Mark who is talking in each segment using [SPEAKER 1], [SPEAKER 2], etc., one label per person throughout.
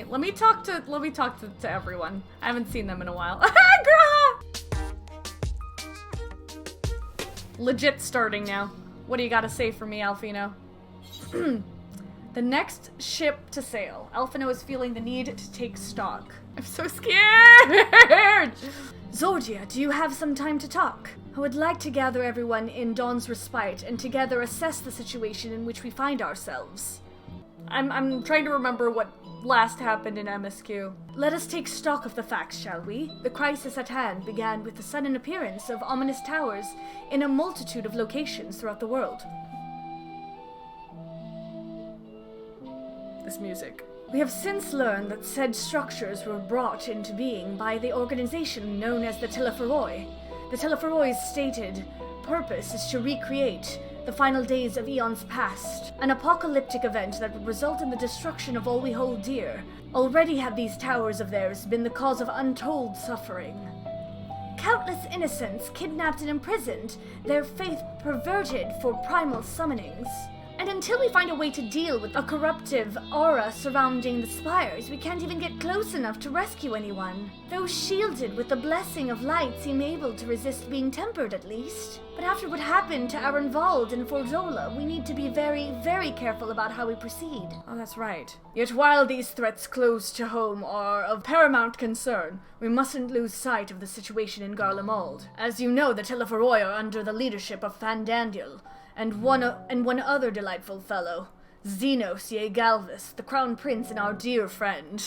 [SPEAKER 1] let me talk to everyone. I haven't seen them in a while. Graha! Legit starting now. What do you gotta say for me, Alfino? The next ship to sail. Alfino is feeling the need to take stock. I'm so scared! Zordia, do you have some time to talk? I would like to gather everyone in Dawn's Respite and together assess the situation in which we find ourselves. I'm trying to remember what last happened in MSQ. Let us take stock of the facts, shall we? The crisis at hand began with the sudden appearance of ominous towers in a multitude of locations throughout the world. This music. We have since learned that said structures were brought into being by the organization known as the Telephoroi. The Telephoroi's stated purpose is to recreate the final days of eons past, an apocalyptic event that would result in the destruction of all we hold dear. Already have these towers of theirs been the cause of untold suffering. Countless innocents kidnapped and imprisoned, their faith perverted for primal summonings. And until we find a way to deal with a corruptive aura surrounding the spires, we can't even get close enough to rescue anyone. Those shielded with the blessing of light seem able to resist being tempered at least. But after what happened to Arenvald and Forzola, we need to be very, very careful about how we proceed. Oh, that's right. Yet while these threats close to home are of paramount concern, we mustn't lose sight of the situation in Garlemald. As you know, the Telephoroi are under the leadership of Fandandil, and one other delightful fellow, Xenos ye Galvis, the Crown Prince and our dear friend.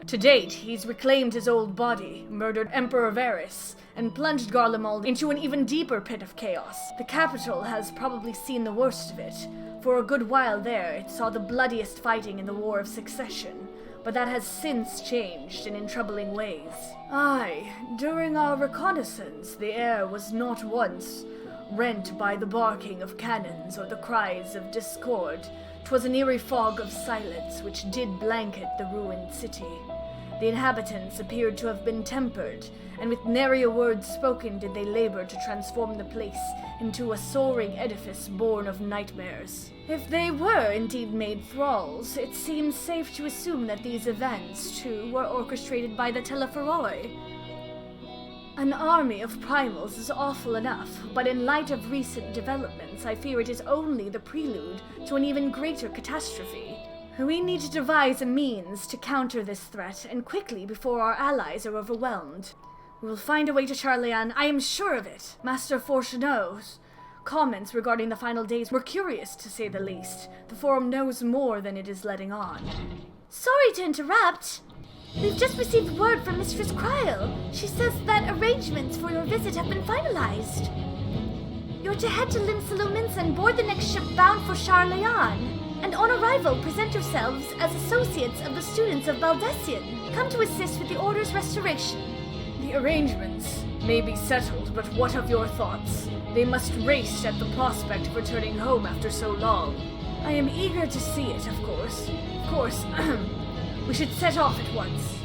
[SPEAKER 1] To date, he's reclaimed his old body, murdered Emperor Varys, and plunged Garlemald into an even deeper pit of chaos. The capital has probably seen the worst of it. For a good while there, it saw the bloodiest fighting in the War of Succession, but that has since changed and in troubling ways. Aye, during our reconnaissance, the air was not once rent by the barking of cannons or the cries of discord. 'Twas an eerie fog of silence which did blanket the ruined city. The inhabitants appeared to have been tempered, and with nary a word spoken did they labor to transform the place into a soaring edifice born of nightmares. If they were indeed made thralls, it seems safe to assume that these events, too, were orchestrated by the Telephoroi. An army of primals is awful enough, but in light of recent developments, I fear it is only the prelude to an even greater catastrophe. We need to devise a means to counter this threat, and quickly before our allies are overwhelmed. We will find a way to Sharlayan, I am sure of it. Master Fortuneau's comments regarding the final days were curious, to say the least. The Forum knows more than it is letting on. Sorry to interrupt. We've just received word from Mistress Cryle. She says that arrangements for your visit have been finalized. You're to head to Limsalominsa and board the next ship bound for Sharlayan. And on arrival, present yourselves as associates of the students of Baldessian, come to assist with the Order's restoration. The arrangements may be settled, but what of your thoughts? They must race at the prospect of returning home after so long. I am eager to see it, of course. We should set off at once.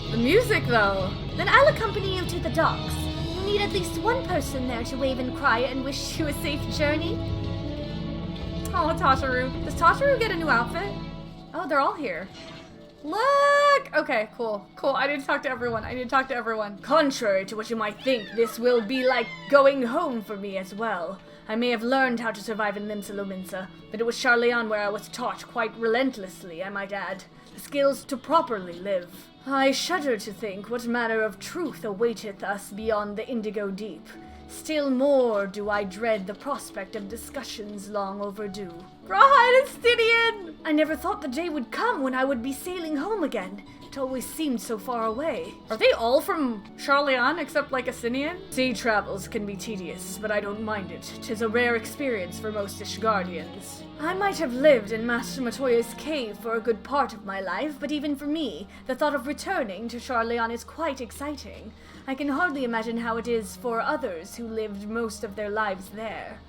[SPEAKER 1] The music, though. Then I'll accompany you to the docks. You need at least one person there to wave and cry and wish you a safe journey. Oh, Tataru. Does Tataru get a new outfit? Oh, they're all here. Look! Okay, cool. I need to talk to everyone. Contrary to what you might think, this will be like going home for me as well. I may have learned how to survive in Limsalominsa, but it was Sharlayan where I was taught, quite relentlessly, I might add, the skills to properly live. I shudder to think what manner of truth awaiteth us beyond the indigo deep. Still more do I dread the prospect of discussions long overdue. Graha and Estidian! I never thought the day would come when I would be sailing home again. It always seemed so far away. Are they all from Sharlayan except like Asinian? Sea travels can be tedious, but I don't mind it. 'Tis a rare experience for most Ishgardians. I might have lived in Master Matoya's cave for a good part of my life, but even for me, the thought of returning to Sharlayan is quite exciting. I can hardly imagine how it is for others who lived most of their lives there.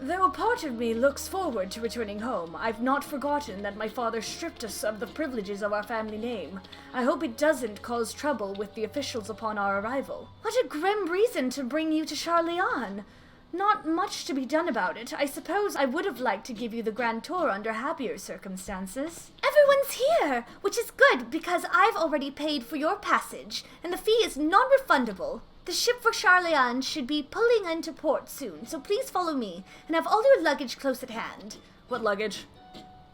[SPEAKER 1] Though a part of me looks forward to returning home, I've not forgotten that my father stripped us of the privileges of our family name. I hope it doesn't cause trouble with the officials upon our arrival. What a grim reason to bring you to Sharlayan! Not much to be done about it. I suppose I would have liked to give you the grand tour under happier circumstances. Everyone's here, which is good because I've already paid for your passage, and the fee is non-refundable. The ship for Sharlayan should be pulling into port soon, so please follow me, and have all your luggage close at hand. What luggage?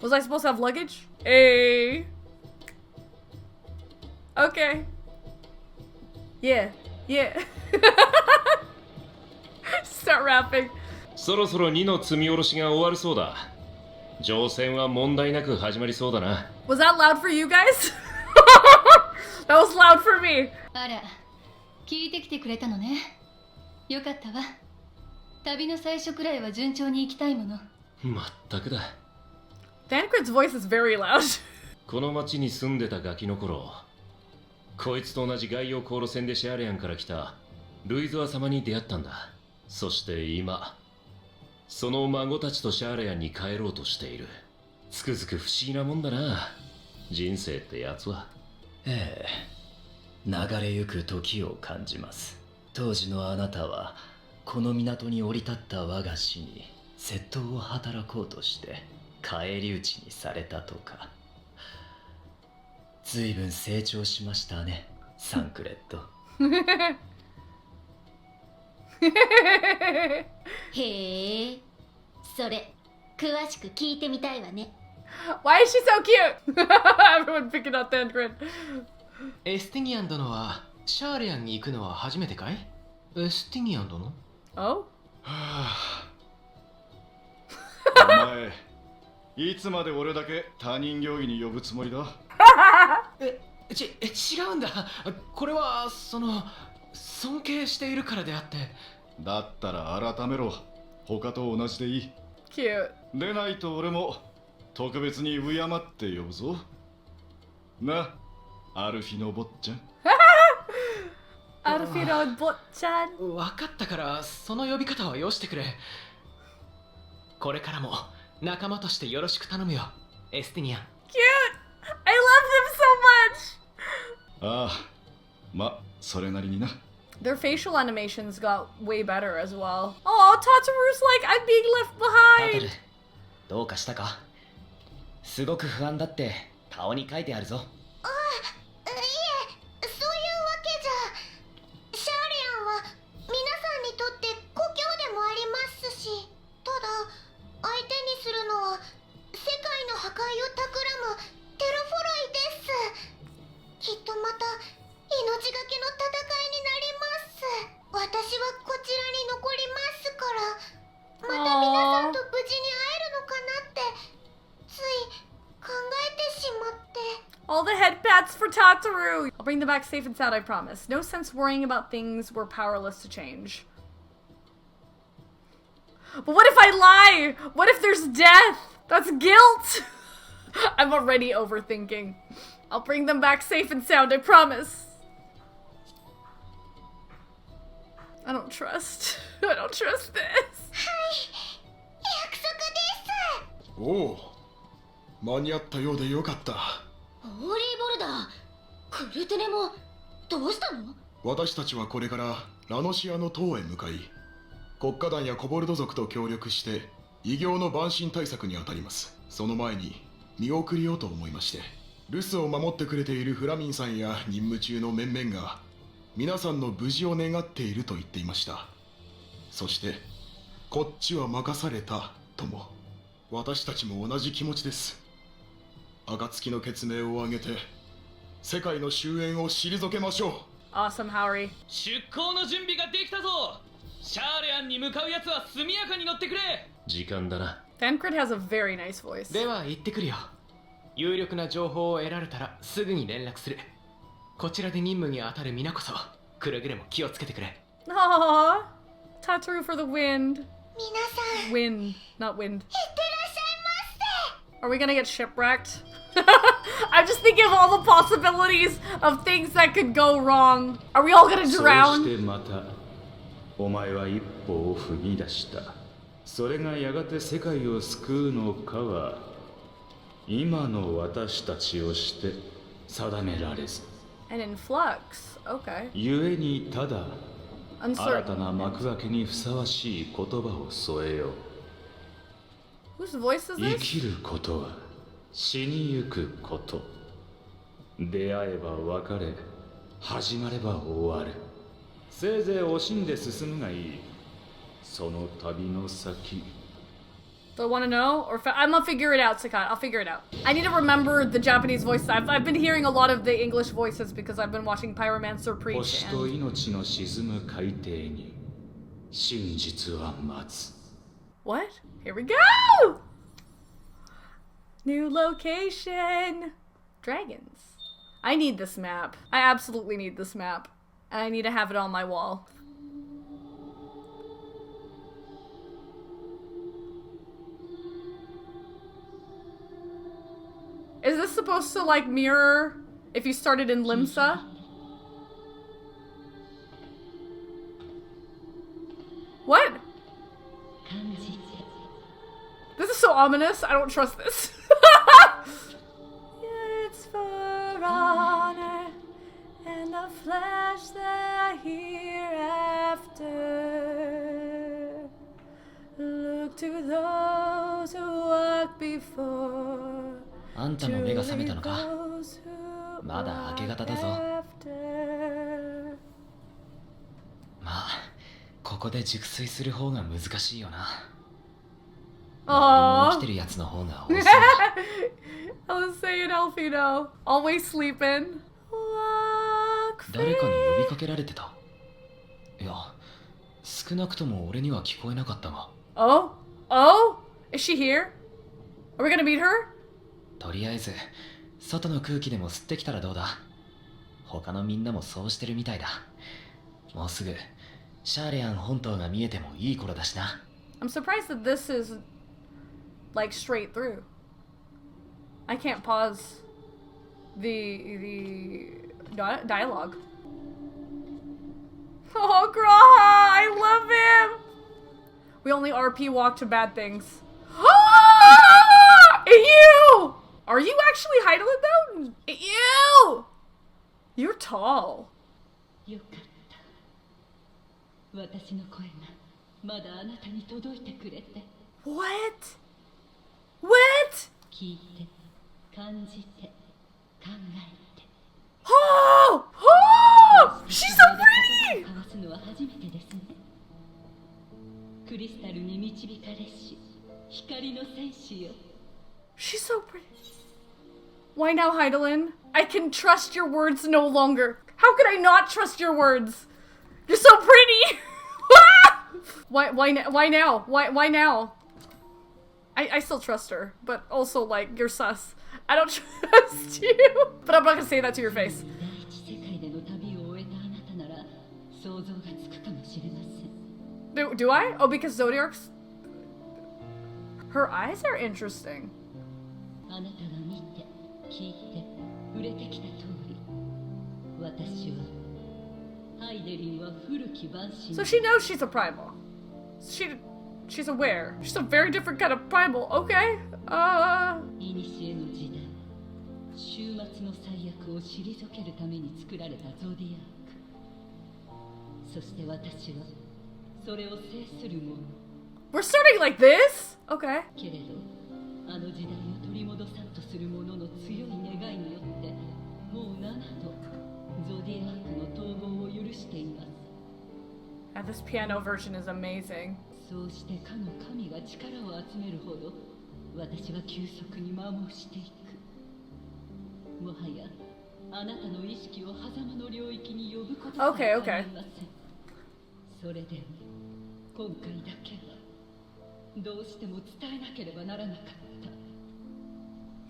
[SPEAKER 1] Was I supposed to have luggage? Hey. Okay. Yeah. Start rapping.
[SPEAKER 2] そろそろ2の積み下ろしが終わるそうだ。乗船は問題なく始まりそうだな。
[SPEAKER 1] Was that loud for you guys? That was loud for me.
[SPEAKER 3] あら、聞いてきてくれたのね。よかったわ。旅の最初くらいは順調に行きたいもの。
[SPEAKER 2] まったくだ。
[SPEAKER 1] Dancred's voice is very loud.
[SPEAKER 2] この町に住んでたガキの頃、こいつと同じ外洋航路船でシャーレアンから来たルイズア様に出会ったんだ。そして今、その孫たちとシャーレアンに帰ろうとしている。つくづく不思議なもんだな、人生ってやつは。
[SPEAKER 4] ええ、流れゆく時を感じます。当時のあなたはこの港に降り立った我が死に窃盗を働こうとして返り討ちにされたとか。ずいぶん成長しましたね、サンクレット。
[SPEAKER 3] へえ、それ詳しく聞いてみたいわね。
[SPEAKER 1] Why is she so cute? Everyone picking out Dancred.
[SPEAKER 5] エスティニアン殿はシャーレアンに行くのは初めてかい？エスティニアン殿？
[SPEAKER 1] Oh?
[SPEAKER 6] お前、いつまで俺だけ他人行儀に呼ぶつもりだ？
[SPEAKER 5] 違うんだ。これは尊敬しているからであって。
[SPEAKER 6] だったら改めろ。他と同じでいい。
[SPEAKER 1] Cute.
[SPEAKER 6] でないと俺も特別に敬って呼ぶぞ。な、アルフィの坊ちゃん。
[SPEAKER 1] アルフィの坊ちゃん。
[SPEAKER 5] 分かったからその呼び方はよしてくれ。これからも仲間としてよろしく頼むよ、エスティニアン。
[SPEAKER 1] Cute! I love them so much!
[SPEAKER 6] ああ、ま、それなりにな。
[SPEAKER 1] Their facial animations got way better as well. Oh, Tataru's like, I'm being left
[SPEAKER 4] タトル
[SPEAKER 1] behind!
[SPEAKER 4] どうかしたか？すごく不安だって顔に書いてあるぞ。
[SPEAKER 3] いえ、そういうわけじゃ。シャーレアンは皆さんにとって故郷でもありますし、ただ相手にするのは世界の破壊を企むテロフォロイです。きっとまた命がけの戦いになります。私はこちらに残りますから、また皆さんと無事に会えるのかなってつい考えてしまって。
[SPEAKER 1] All the head pats for Tataru! I'll bring them back safe and sound, I promise. No sense worrying about things we're powerless to change. But what if I lie? What if there's death? That's guilt! I'm already overthinking. I'll bring them back safe and sound, I promise. I don't trust. I don't trust this.
[SPEAKER 3] 約束です。
[SPEAKER 7] おお、間に合ったようでよかった。
[SPEAKER 3] ホーリーボルダー、クルテネもどうしたの？
[SPEAKER 7] 私たちはこれからラノシアの塔へ向かい、国家団やコボルド族と協力して異形の蛮神対策に当たります。その前に見送りようと思いまして、留守を守ってくれているフラミンさんや任務中の面々が皆さんの無事を願っていると言っていました。そしてこっちは任されたとも、私たちも同じ気持ちです。暁の血命を挙げて世界の終焉を退けましょう。
[SPEAKER 1] Awesome, Howery.
[SPEAKER 8] 出港の準備ができたぞ。シャーレアンに向かうやつは速やかに乗ってくれ。
[SPEAKER 2] 時間だな。
[SPEAKER 1] Dancred has a very nice voice.
[SPEAKER 5] では行ってくるよ。有力な情報を得られたらすぐに連絡する。こちらで任務に当たる皆こそくれぐれも気をつけてくれ。
[SPEAKER 1] Aww. Tataru for the wind.
[SPEAKER 3] 皆さん、
[SPEAKER 1] Wind, not wind.
[SPEAKER 3] いってらっしゃいませ。
[SPEAKER 1] Are we gonna get shipwrecked? I'm just thinking of all the possibilities of things that could go wrong. Are we all gonna
[SPEAKER 9] そうし
[SPEAKER 1] drown?
[SPEAKER 9] てまたお前は一歩を踏み出した。それがやがて世界を救うのかは今の私たちをして定められず。
[SPEAKER 1] And in flux. Okay.
[SPEAKER 9] 故にただ新
[SPEAKER 1] Uncertain.
[SPEAKER 9] たな幕開けにふさわしい言葉を添えよう。
[SPEAKER 1] Whose voice is
[SPEAKER 9] 生
[SPEAKER 1] this?
[SPEAKER 9] きることは死にゆくこと。出会えば別れ、始まれば終わる。せいぜい惜しんで進むがいい。その旅の先。
[SPEAKER 1] Do I want to know? Or I'm gonna figure it out, Sakat. I'll figure it out. I need to remember the Japanese voices. I've been hearing a lot of the English voices because I've been watching Pyromancer preach.
[SPEAKER 9] 星と
[SPEAKER 1] And...
[SPEAKER 9] 命の沈む海底に真実は待つ。
[SPEAKER 1] What? Here we go! New location. Dragons. I need this map. I absolutely need this map. And I need to have it on my wall. Is this supposed to, like, mirror if you started in Limsa? What? This is so ominous. I don't trust this. It's for honor and the flesh the hereafter. Look to those who walk before.
[SPEAKER 4] あんたの目が覚めたのか。まだ明け方だぞ。まあ、ここで熟睡する方が難しいよな。
[SPEAKER 1] Aww.
[SPEAKER 4] 起きてるやつの方が多そうだ。
[SPEAKER 1] I was saying Elfino. Always sleeping.
[SPEAKER 4] 誰かに呼びかけられてた。いや、少なくとも俺には聞こえなかったが。
[SPEAKER 1] Oh? Oh? Is she here? Are we gonna meet her?
[SPEAKER 4] とりあえず、外の空気でも吸ってきたらどうだ。他のみんなもそうしてるみたいだ。もうすぐ、シャーレアン本島が見えてもいい頃だしな。
[SPEAKER 1] I'm surprised that this is, like, straight through. I can't pause the dialogue. Oh, Graha! I love him! We only RP walk to bad things. Ew! Are you actually Hydaelyn though? Ew! You're tall.
[SPEAKER 10] よかった。私の声がまだあなたに届いてくれて。
[SPEAKER 1] What? What?
[SPEAKER 10] 聞いて、感じて、考えて。
[SPEAKER 1] Oh! Oh! She's so pretty!
[SPEAKER 10] 交わすのは初めてですね。クリスタルに導かれし光の戦士よ。
[SPEAKER 1] She's so pretty. Why now, Hydaelyn? I can trust your words no longer. How could I not trust your words? You're so pretty. Why now? Why now? I still trust her, but also, like, you're sus. I don't trust you. But I'm not gonna say that to your face.
[SPEAKER 10] 第一世界での旅を終えたあなたなら想像がつくかもしれません。
[SPEAKER 1] Do I? Oh, because Zodiark's... Her eyes are interesting.
[SPEAKER 10] あなたが見て、聞いて、触れてきた通り、私はハイデリンは古き万神。
[SPEAKER 1] So she knows she's a primal. She's aware. She's a very different kind of primal. Okay.
[SPEAKER 10] いにしえの時代、終末の最悪を退けるために作られたゾディアーク。そして私はそれを制する者。
[SPEAKER 1] We're starting like this? Okay.
[SPEAKER 10] けれど、あの時代を取り戻さんとする者の強い願いによって、もう7度ゾディアークの統合を許しています。
[SPEAKER 1] And this piano version is amazing.
[SPEAKER 10] そうしてかの神が力を集めるほど、私は急速に摩耗していく。もはやあなたの意識を狭間の領域に呼ぶことさえ構いません。それでも今回だけはどうしても伝えなければならなかった。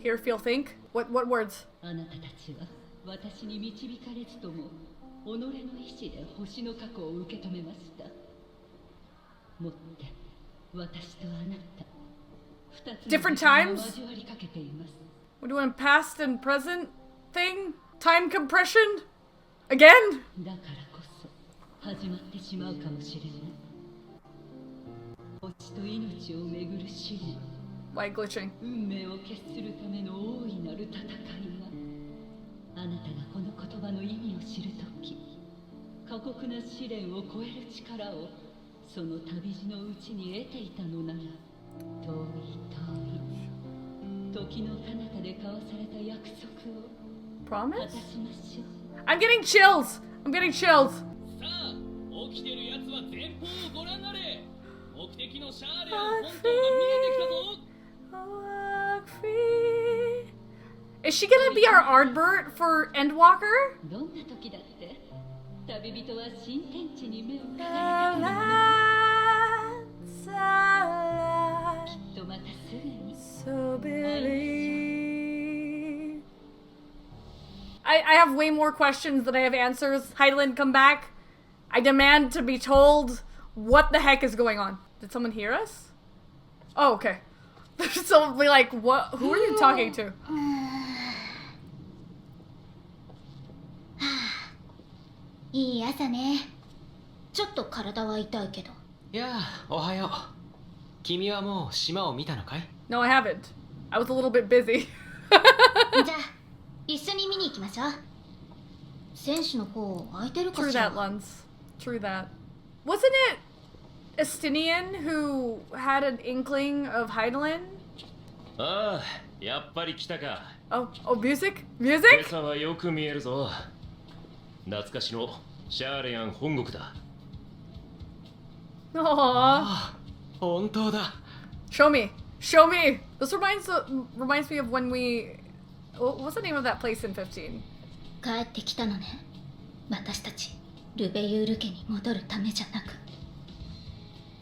[SPEAKER 1] Hear, feel, think? What words?
[SPEAKER 10] あなたたちは私に導かれずとも己の意志で星の過去を受け止めました。もって私とあなた2つの
[SPEAKER 1] Different times?
[SPEAKER 10] 交わりかけています。
[SPEAKER 1] We're doing past and present thing? Time compression? Again?
[SPEAKER 10] だからこそ始まってしまうかもしれない。星と命をめぐる試練。
[SPEAKER 1] Why glitching?
[SPEAKER 10] 運命を決するための大いなる戦いが、あなたがこの言葉の意味を知るとき、過酷な試練を超える力をその旅路のうちに得ていたのなら、遠い時の彼方で交わされた約束を果た
[SPEAKER 1] Promise?
[SPEAKER 10] しましょう。
[SPEAKER 1] I'm getting chills! I'm getting chills!
[SPEAKER 8] さあ起きてるやつは前方をご覧なれ。目的のシャーレアン本島が見えてきたぞ。
[SPEAKER 1] Walk free. Is she gonna be our Ardbert for Endwalker?
[SPEAKER 10] どんな時だって旅人は新天地に目を輝かせきっとまたすぐに
[SPEAKER 1] So believe. I have way more questions than I have answers. Hydaelyn, come back. I demand to be told what the heck is going on. Did someone hear us? Oh, okay. So be like, what? Who are you talking to?
[SPEAKER 3] いい朝ね。ちょっと体は痛いけど。
[SPEAKER 5] いやあ、おはよう。君はもう島を見たのかい？
[SPEAKER 1] No, I haven't. I was a little bit busy.
[SPEAKER 3] じゃあ一緒に見に行きましょう。選手の方空いてるか
[SPEAKER 1] True
[SPEAKER 3] しら。
[SPEAKER 1] that, Luns. True that. Wasn't it Estinian who had an inkling of Hydaelyn?
[SPEAKER 2] ああ、やっぱり来たか。
[SPEAKER 1] Oh, music?
[SPEAKER 2] 今
[SPEAKER 1] Music?
[SPEAKER 2] 朝はよく見えるぞ。懐かしのシャーレヤン本国だ。
[SPEAKER 1] Aww.
[SPEAKER 5] あ、本当だ。
[SPEAKER 1] Show me. Show me. This reminds me of when we... What's the name of that place in 15?
[SPEAKER 3] 帰ってきたのね。私たちルベユール家に戻るためじゃなく、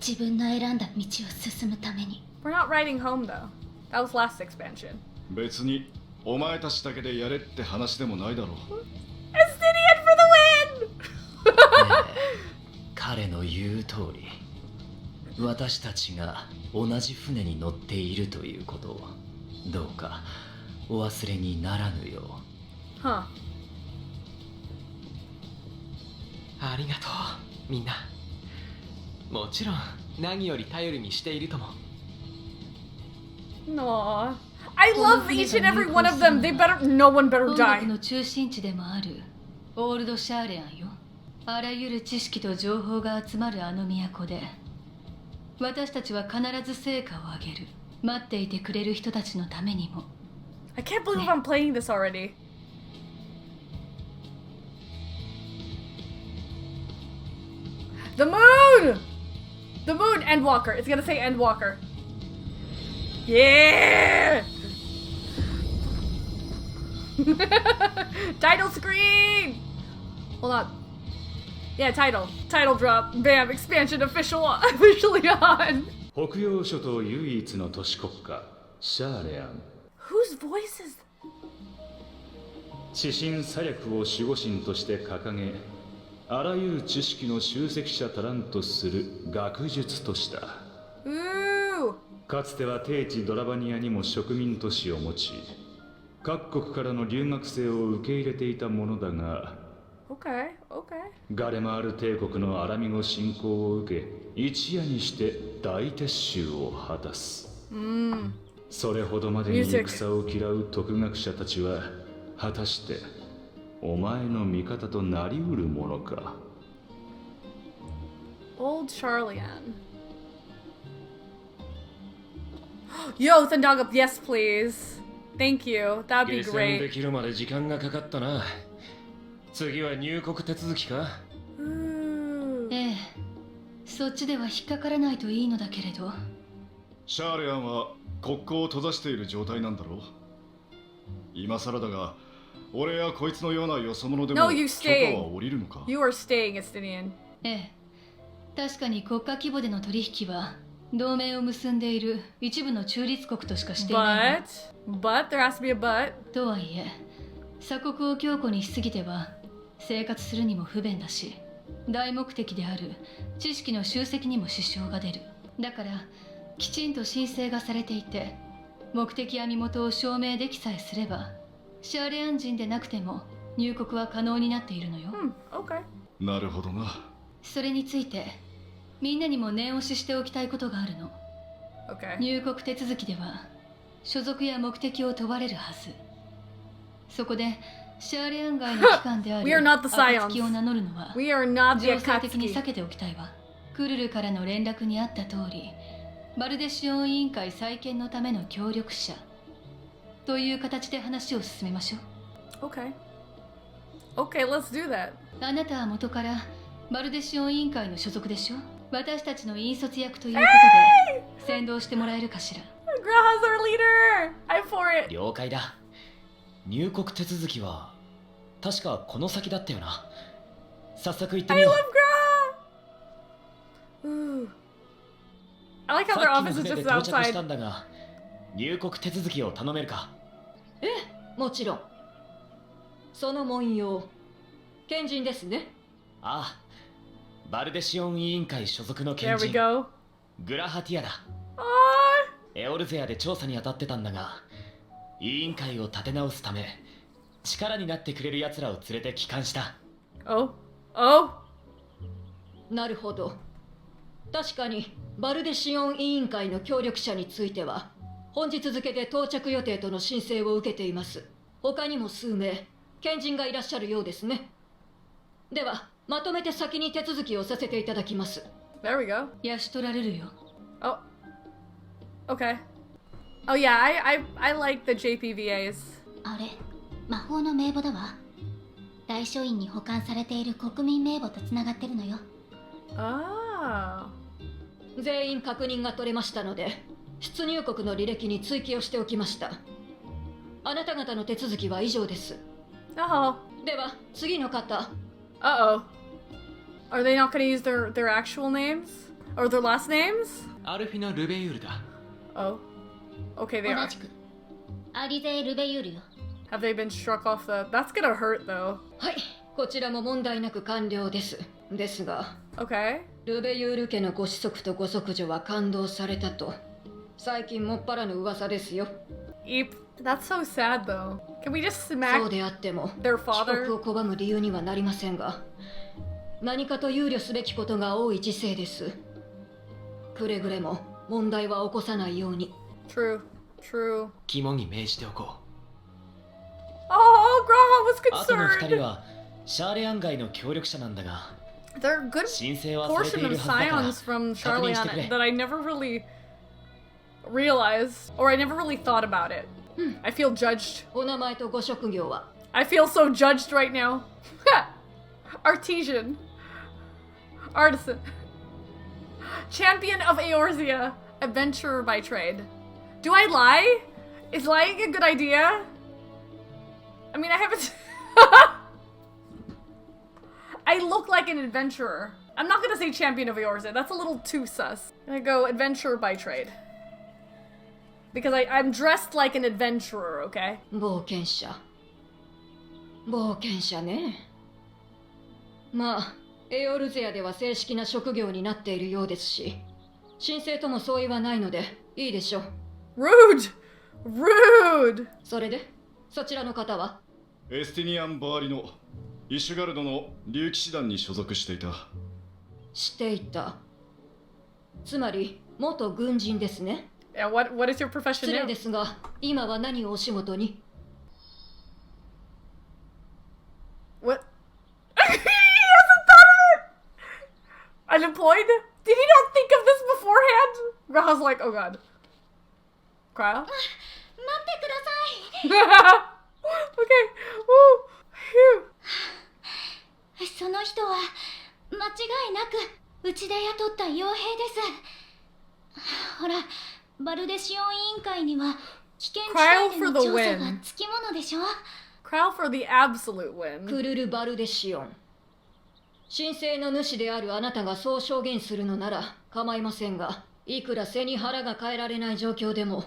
[SPEAKER 3] 自分の選んだ道を進むために。
[SPEAKER 1] We're not riding home though. That was last expansion.
[SPEAKER 6] 別にお前たちだけでやれって話でもないだろう。
[SPEAKER 1] Estinian for the win!
[SPEAKER 4] 彼の言う通り、私たちが同じ船に乗っているということをどうかお忘れにならぬよう。
[SPEAKER 1] Huh.
[SPEAKER 5] ありがとう、みんな。もちろん何より頼りにしているとも。
[SPEAKER 1] Aww. I love each and every one of them. No one better
[SPEAKER 10] 音楽
[SPEAKER 1] die.
[SPEAKER 10] の中心地でもあるオールドシャーレアンよ。あらゆる知識と情報が集まるあの都で、私たちは必ず成果を上げる。待っていてくれる人たちのためにも。
[SPEAKER 1] I can't believe I'm playing this already. The moon! The moon! Endwalker. It's gonna say Endwalker. Yeah! Title screen! Hold on. Yeah, title. Title drop. Bam. Expansion officially on.
[SPEAKER 9] 北洋諸島唯一の都市国家シャーレアン。
[SPEAKER 1] Whose voice is that?
[SPEAKER 9] 知心左翼を守護神として掲げ、あらゆる知識の集積者たらんとする学術都市だ。
[SPEAKER 1] Ooh.
[SPEAKER 9] かつては低地ドラバニアにも植民都市を持ち、各国からの留学生を受け入れていたものだが、
[SPEAKER 1] Okay, okay.
[SPEAKER 9] ガレマール帝国のアラミゴ侵攻を受け、一夜にして大撤収を果たす。それほどまでに戦を嫌う徳学者たちは、果たしてお前の味方となりうるものか。
[SPEAKER 1] Old Sharlayan. Yo, Thandaga, yes, please. Thank you. That'd be
[SPEAKER 2] 下船で
[SPEAKER 1] great.
[SPEAKER 2] きるまで時間がかかったな。次は入国手続きか？
[SPEAKER 1] Ooh.
[SPEAKER 10] ええ、そっちでは引っかからないといいのだけれど。
[SPEAKER 6] シャーレアンは国交を閉ざしている状態なんだろう。今更だが、俺やこいつのようなよそ者でも
[SPEAKER 1] No, you
[SPEAKER 6] 許可は
[SPEAKER 1] stay.
[SPEAKER 6] 下りるのか？
[SPEAKER 1] You are staying, Estinian.
[SPEAKER 10] ええ、確かに国家規模での取引は同盟を結んでいる一部の中立国としかしていない。
[SPEAKER 1] But there has to be a but.
[SPEAKER 10] とはいえ、鎖国を強固にしすぎては生活するにも不便だし、大目的である知識の集積にも支障が出る。だからきちんと申請がされていて、目的や身元を証明できさえすれば、シャーレアン人でなくても入国は可能になっているのよ。
[SPEAKER 1] Okay.
[SPEAKER 6] なるほどな。
[SPEAKER 10] それについてみんなにも念押ししておきたいことがあるの。
[SPEAKER 1] Okay.
[SPEAKER 10] 入国手続きでは所属や目的を問われるはず。そこでシャーレアン街の機関である
[SPEAKER 1] We are not the Scions.
[SPEAKER 10] 暁を名乗るのは
[SPEAKER 1] We are not the
[SPEAKER 10] 情勢的に避
[SPEAKER 1] Akatsuki.
[SPEAKER 10] けておきたいわ。クルルからの連絡にあった通り、バルデシオン委員会再建のための協力者という形で話を進めましょう。
[SPEAKER 1] Okay. Okay, let's do that.
[SPEAKER 10] あなたは元からバルデシオン委員会の所属でしょ。私たちの引率役ということで先導してもらえるかしら。
[SPEAKER 1] Graha's our leader. I'm for it.
[SPEAKER 4] 了解だ。入国手続きは確かこの先だったよな。早速行ってみ
[SPEAKER 1] I
[SPEAKER 4] よ
[SPEAKER 1] love Graha. Ooh. I
[SPEAKER 4] う。
[SPEAKER 1] like how
[SPEAKER 4] さ
[SPEAKER 1] their
[SPEAKER 4] っきの
[SPEAKER 1] office is
[SPEAKER 4] 船で
[SPEAKER 1] just
[SPEAKER 4] 到着した
[SPEAKER 1] outside.
[SPEAKER 4] んだが、入国手続きを頼めるか。
[SPEAKER 10] もちろん。その文様、賢人ですね。
[SPEAKER 4] ああ、バルデシオン委員会所属の
[SPEAKER 1] There
[SPEAKER 4] 賢
[SPEAKER 1] we
[SPEAKER 4] 人
[SPEAKER 1] go.
[SPEAKER 4] グラハティアだ。
[SPEAKER 1] Aww.
[SPEAKER 4] エオルゼアで調査に当たってたんだが、委員会を立て直すため力になってくれる奴らを連れて帰還した。
[SPEAKER 1] Oh. Oh.
[SPEAKER 10] なるほど。確かにバルデシオン委員会の協力者については本日付で到着予定との申請を受けています。他にも数名賢人がいらっしゃるようですね。ではまとめて先に手続きをさせていただきます。
[SPEAKER 1] There we go.
[SPEAKER 10] 養られるよ。
[SPEAKER 1] Oh. Okay. Oh yeah, I like the JPVAs.
[SPEAKER 3] あれ、魔法の名簿だわ。大書院に保管されている国民名簿とつながってるのよ。
[SPEAKER 1] Oh.
[SPEAKER 10] 全員確認が取れましたので出入国の履歴に追記をしておきました。あなた方の手続きは以上です。
[SPEAKER 1] Oh.
[SPEAKER 10] では次の方。
[SPEAKER 1] Uh-oh. Are they not gonna use their actual names? Or their last names?
[SPEAKER 5] アルフィナ・ルベユールだ。
[SPEAKER 1] Oh. Okay, they
[SPEAKER 3] 同
[SPEAKER 1] are.
[SPEAKER 3] じくアリゼ・ルベユールよ。
[SPEAKER 1] Have they been struck off the... That's gonna hurt, though.
[SPEAKER 10] はい、こちらも問題なく完了です。ですが、
[SPEAKER 1] Okay.
[SPEAKER 10] ルベユール家のご子息とご息女は感動されたと、最近もっぱらの噂ですよ。
[SPEAKER 1] Eep. That's so sad, though. Can we just
[SPEAKER 10] そう
[SPEAKER 1] smack
[SPEAKER 10] であっても、
[SPEAKER 1] their
[SPEAKER 10] 帰
[SPEAKER 1] father?
[SPEAKER 10] 国を拒む理由にはなりませんが、何かと憂慮すべきことが多い時世です。くれぐれも問題は起こさないように。
[SPEAKER 1] True. True.
[SPEAKER 5] 肝に銘じておこ
[SPEAKER 1] Oh, Grandma was
[SPEAKER 4] あとの2人
[SPEAKER 1] concerned.
[SPEAKER 4] はシャーレアン街の協力者なんだが、
[SPEAKER 1] They're good
[SPEAKER 4] 申請はされて
[SPEAKER 1] portion
[SPEAKER 4] い
[SPEAKER 1] of
[SPEAKER 4] るはずだから
[SPEAKER 1] scions from
[SPEAKER 4] 確認してくれ
[SPEAKER 1] Sharlayan that I never really realized, or I never really thought about it. I feel judged.
[SPEAKER 10] お名前とご職業は？
[SPEAKER 1] I feel so judged right now. Artesian. Artisan. Champion of Eorzea. Adventurer by trade. Do I lie? Is lying a good idea? I mean, I haven't... I look like an adventurer. I'm not gonna say champion of Eorzea. That's a little too sus. I'm gonna go adventurer by trade. Because I'm dressed like an adventurer, okay?
[SPEAKER 10] 冒険者。冒険者ね。まあ、エオルゼアでは正式な職業になっているようですし、申請とも相違はないのでいいでしょう。
[SPEAKER 1] Rude! Rude!
[SPEAKER 10] それで、そちらの方は？
[SPEAKER 6] エスティニアン・バーリのイシュガルドの竜騎士団に所属していた。
[SPEAKER 10] 知っていた。つまり、元軍人ですね。
[SPEAKER 1] Yeah, what is your profession
[SPEAKER 10] 失礼
[SPEAKER 1] now?
[SPEAKER 10] ですが、今は何をお仕事に？
[SPEAKER 1] What? He hasn't thought of it! Unemployed? Did he not think of this beforehand? Raha's like, oh god. Cryo?
[SPEAKER 3] 待ってくださ
[SPEAKER 1] Okay. Woo. Phew.
[SPEAKER 3] い。その人は間違いなくうちで雇った傭兵です。ほら、バルデシオン委員会には危険地帯での調査がつきものでしょ。
[SPEAKER 1] Cryo for the absolute win.
[SPEAKER 10] クルル・バルデシオン。申請の主であるあなたがそう証言するのなら構いませんが、いくら背に腹が変えられない状況でも、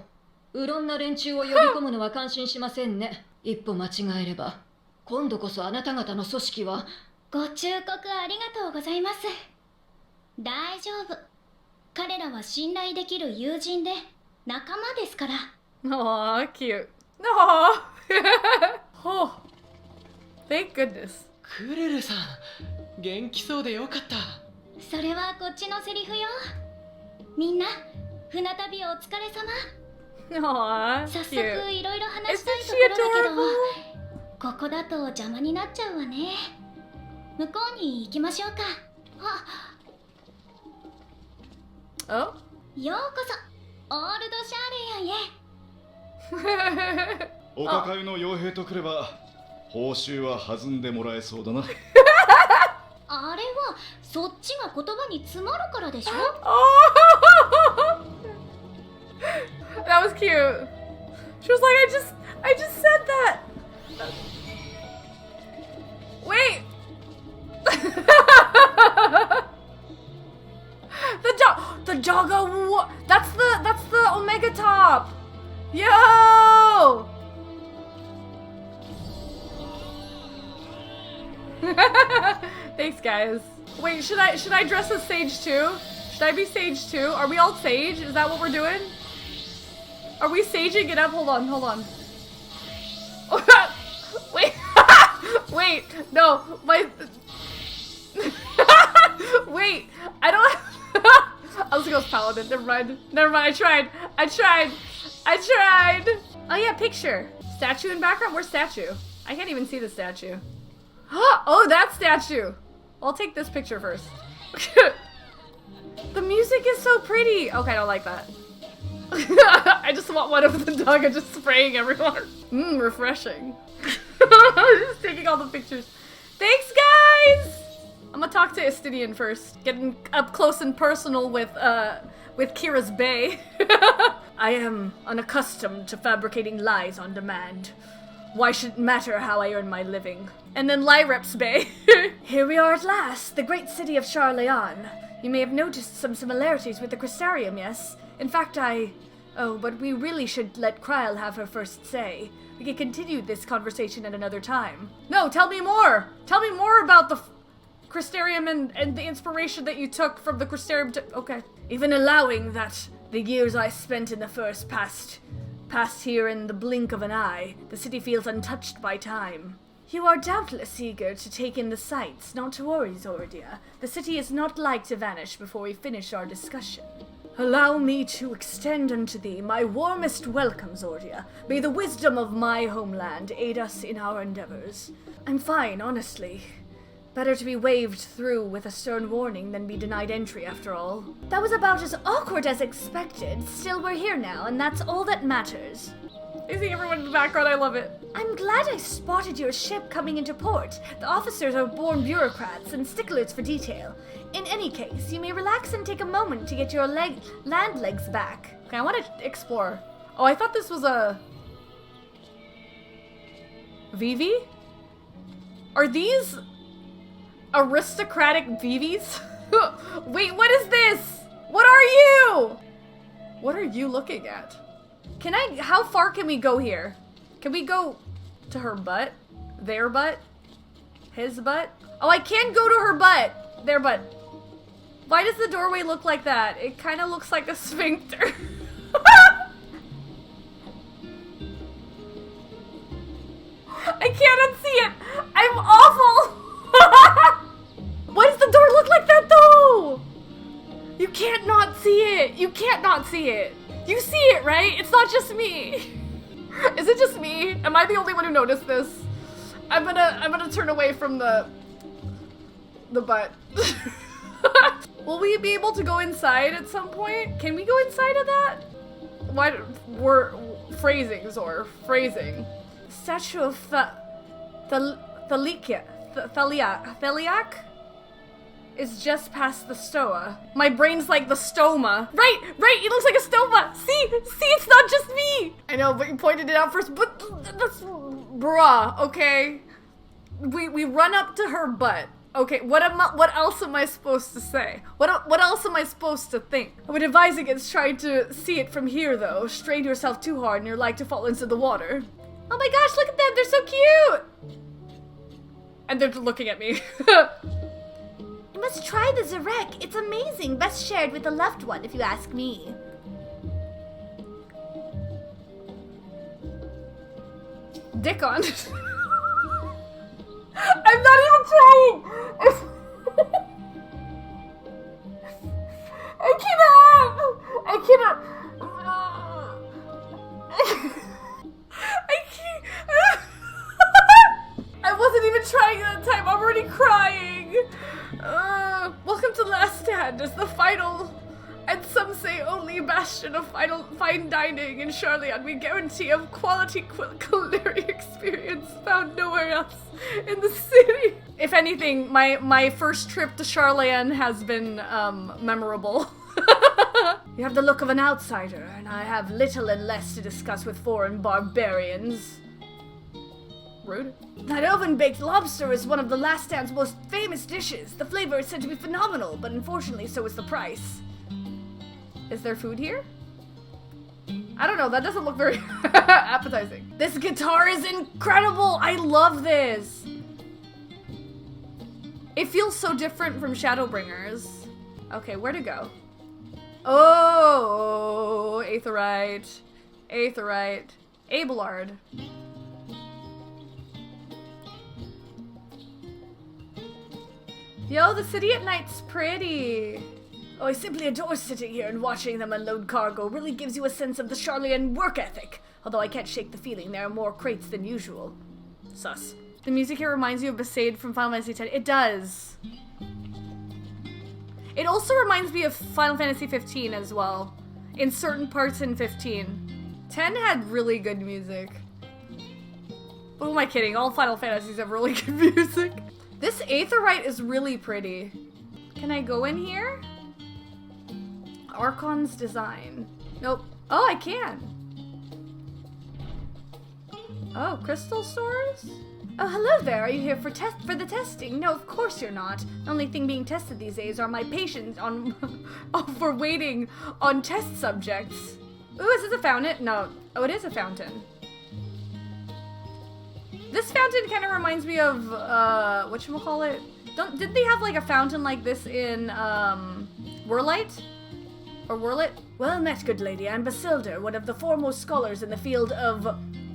[SPEAKER 10] うろんな連中を呼び込むのは感心しませんね。一歩間違えれば、今度こそあなた方の組織は。
[SPEAKER 3] ご忠告ありがとうございます。大丈夫。彼らは信頼できる友人で仲間ですから。
[SPEAKER 1] Aw, cute. Aw. Oh. Thank goodness.
[SPEAKER 5] クルルさん、元気そうでよかった。
[SPEAKER 3] それはこっちのセリフよ。みんな、船旅お疲れ様。
[SPEAKER 1] Aw,
[SPEAKER 3] 早速
[SPEAKER 1] cute.
[SPEAKER 3] いろいろ話したい
[SPEAKER 1] Isn't
[SPEAKER 3] と
[SPEAKER 1] she
[SPEAKER 3] ころだけど、
[SPEAKER 1] adorable?
[SPEAKER 3] ここだと邪魔になっちゃうわね。向こうに行きましょうか。
[SPEAKER 1] Oh?
[SPEAKER 3] ようこそオールドシャーレヤンへ。
[SPEAKER 6] お抱えの傭兵とくれば報酬は弾んでもらえそうだな。
[SPEAKER 3] あれはそっちが言葉に詰まるからでしょ。
[SPEAKER 1] That was cute. She was like, I just said that. Wait. The doggo. That's the Omega top. Yo. Thanks, guys. Wait, should I dress as Sage too? Should I be Sage too? Are we all Sage? Is that what we're doing? Are we saging it up? Hold on. Wait. Wait. No. My. Wait. I don't. I was gonna go Paladin. Never mind. I tried. Oh yeah, picture. Statue in background? Where's statue? I can't even see the statue. Oh, that statue. I'll take this picture first. The music is so pretty. Okay, I don't like that. I just want one of the dog just spraying everywhere. Refreshing. Just taking all the pictures. Thanks, guys! I'm gonna talk to Estinian first. Getting up close and personal with Kira's Bay. I am unaccustomed to fabricating lies on demand. Why should it matter how I earn my living? And then Lyrep's Bay. Here we are at last, the great city of Sharlayan. You may have noticed some similarities with the Crystarium, yes? In fact, Oh, but we really should let Kryl have her first say. We can continue this conversation at another time. No, tell me more! Tell me more about the Crystarium and the inspiration that you took from the Crystarium okay. Even allowing that the years I spent in the first passed here in the blink of an eye, the city feels untouched by time. You are doubtless eager to take in the sights, not to worry, Zordia. The city is not like to vanish before we finish our discussion. Allow me to extend unto thee my warmest welcome, Zordia. May the wisdom of my homeland aid us in our endeavors. I'm fine, honestly. Better to be waved through with a stern warning than be denied entry, after all. That was about as awkward as expected. Still, we're here now, and that's all that matters. I see everyone in the background, I love it. I'm glad I spotted your ship coming into port. The officers are born bureaucrats and sticklers for detail. In any case, you may relax and take a moment to get your land legs back. Okay, I want to explore. Oh, I thought this was a... Vivi? Are these aristocratic Vivis? Wait, what is this? What are you? What are you looking at? How far can we go here? Can we go to her butt? Their butt? His butt? Oh, I can go to her butt. Their butt. Why does the doorway look like that? It kind of looks like a sphincter. I can't unsee it. I'm awful. Why does the door look like that though? You can't not see it. You can't not see it. You see it, right? It's not just me. Is it just me? Am I the only one who noticed this? I'm gonna turn away from the butt. Will we be able to go inside at some point? Can we go inside of that? Why we're phrasing, Zor. Phrasing. Statue of Thaliak is just past the stoa. My brain's like the stoma. Right, it looks like a stoma. See, it's not just me. I know, but you pointed it out first, but that's, bruh, okay? We run up to her butt. Okay, what else am I supposed to say? What else am I supposed to think? I would advise against trying to see it from here though. Strain yourself too hard and you're like to fall into the water. Oh my gosh, look at them, they're so cute! And they're looking at me.
[SPEAKER 3] You must try the Zarek. It's amazing. Best shared with the loved one, if you ask me.
[SPEAKER 1] Dick on. I'm not even trying. I cannot. I can't. land as the final, and some say only bastion of fine dining in Sharlayan. We guarantee a quality culinary experience found nowhere else in the city. If anything, my first trip to Sharlayan has been memorable. You have the look of an outsider, and I have little and less to discuss with foreign barbarians. Rude. That oven-baked lobster is one of the last stand's most famous dishes. The flavor is said to be phenomenal, but unfortunately so is the price. Is there food here? I don't know, that doesn't look very appetizing. This guitar is incredible! I love this! It feels so different from Shadowbringers. Okay, where to go? Oh, Aetherite. Aetherite. Abelard. Yo, the city at night's pretty. Oh, I simply adore sitting here and watching them unload cargo. Really gives you a sense of the Sharlayan work ethic. Although I can't shake the feeling there are more crates than usual. Sus. The music here reminds you of Besaid from Final Fantasy X. It does. It also reminds me of Final Fantasy 15 as well. In certain parts in 15. 10 had really good music. Who am I kidding? All Final Fantasies have really good music. This Aetherite is really pretty. Can I go in here? Archon's design. Nope. Oh, I can. Oh, crystal stores? Oh, hello there. Are you here for the testing? No, of course you're not. The only thing being tested these days are my patience for waiting on test subjects. Ooh, is this a fountain? No. Oh, it is a fountain. This fountain kind of reminds me of, whatchamacallit? Did they have like a fountain like this in, Werlight? Or Werlit? Well met, good lady. I'm Basilder, one of the foremost scholars in the field of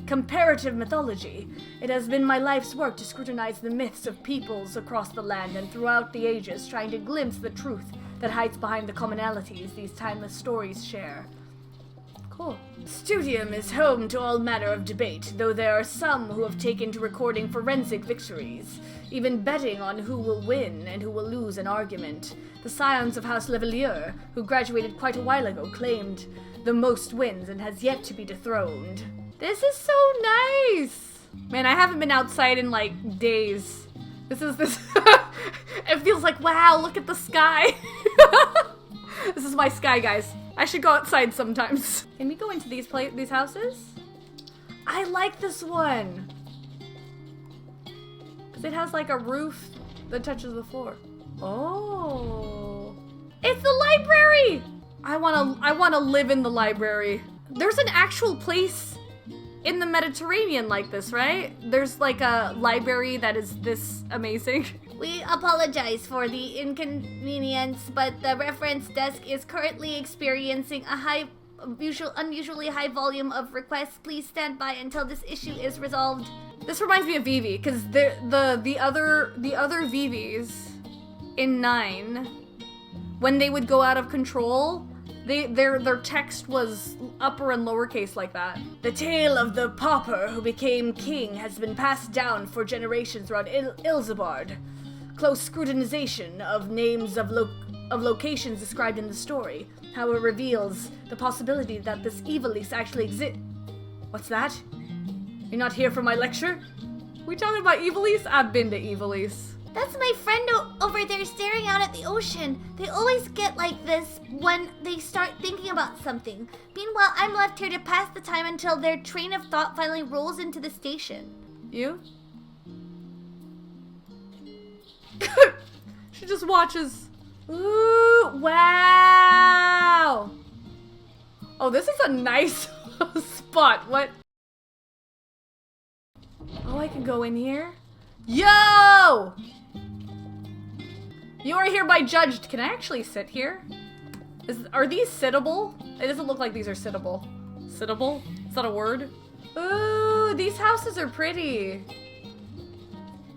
[SPEAKER 1] comparative mythology. It has been my life's work to scrutinize the myths of peoples across the land and throughout the ages, trying to glimpse the truth that hides behind the commonalities these timeless stories share. Cool. Studium is home to all manner of debate, though there are some who have taken to recording forensic victories, even betting on who will win and who will lose an argument. The scions of House Levelier, who graduated quite a while ago, claimed the most wins and has yet to be dethroned. This is so nice! Man, I haven't been outside in like days. This. It feels like, wow, look at the sky. This is my sky, guys. I should go outside sometimes. Can we go into these houses? I like this one. Because it has like a roof that touches the floor. Oh. It's the library! I wanna live in the library. There's an actual place in the Mediterranean like this, right? There's like a library that is this amazing.
[SPEAKER 3] We apologize for the inconvenience, but the reference desk is currently experiencing a unusually high volume of requests. Please stand by until this issue is resolved.
[SPEAKER 1] This reminds me of Vivi, because the other Vivis in 9, when they would go out of control, their text was upper and lowercase like that. The tale of the pauper who became king has been passed down for generations throughout Ilzabard. Close scrutinization of names of locations described in the story, how it reveals the possibility that this Evilise actually exists. What's that? You're not here for my lecture? We talking about Evilise? I've been to Evilise.
[SPEAKER 3] That's my friend over there staring out at the ocean. They always get like this when they start thinking about something. Meanwhile, I'm left here to pass the time until their train of thought finally rolls into the station.
[SPEAKER 1] You? She just watches. Ooh, wow! Oh, this is a nice spot. What? Oh, I can go in here? Yo! You are hereby judged. Can I actually sit here? Are these sittable? It doesn't look like these are sittable. Sittable? Is that a word? Ooh, these houses are pretty.